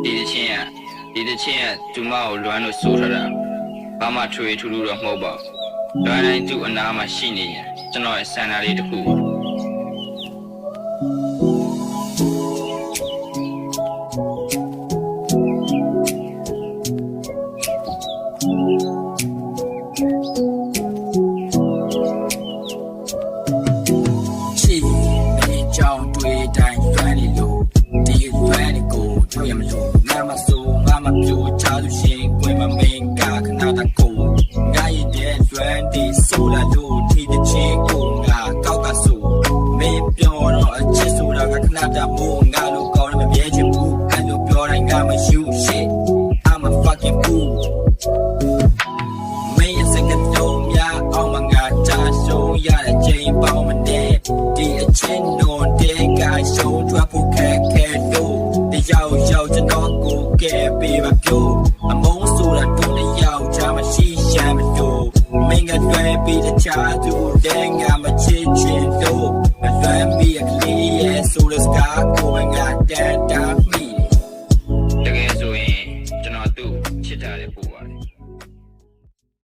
ဒီတချင်းကသူမကိုလွမ်းလို့ဆိုထားတာဘာမှထွေထူးထူးတော့မဟုတ်ပါဘူးလွမ်းတိုင်းသူ့အနားမှာရှိနေရင်ကျွန်တော်ရဲ့ဆန္ဒလေးတစ်ခုပါကြောင်တွေတိုင်းလွမ်းနေလို့ဒီလွမ်းနေကိုတွေ့ရမလို့ငါမဆိုငါမပြိုချသူရှင်ကိုမမင်းကခဏတကိုငါရဲ့တဲ့လွမ်းဒီဆိုလာလို့ဒီတချင်းကိုငါကောက်ကဆိုမင်းပြောတော့အချစ်ဆိုတာကခဏတမို့ငါလို့ကောင်းတယ်မမြဲချင်ဘူးအဲ့လိုပြောတိုင်းငါမယူရှစ် I'm a fucking fool မင်းရဲ့စကားလုံးများအောင်မငါချာဆုံးရတဲ့ချိန်ပေါင်းမနဲ့ဒီအချင်းတို့တဲ့ကရှုံးထွက်ဖို့ခက်ခဲတော့တယောက်ကျွန်တော်ကိုကဲပေးပါပြို့အမုန်းဆိုတာတို့တယောက်ချာမရှိရှမ်းမတို့မင်းကတွေ့ပြီးတခြားသူတဲ့ငါမချစ်ချင်တော့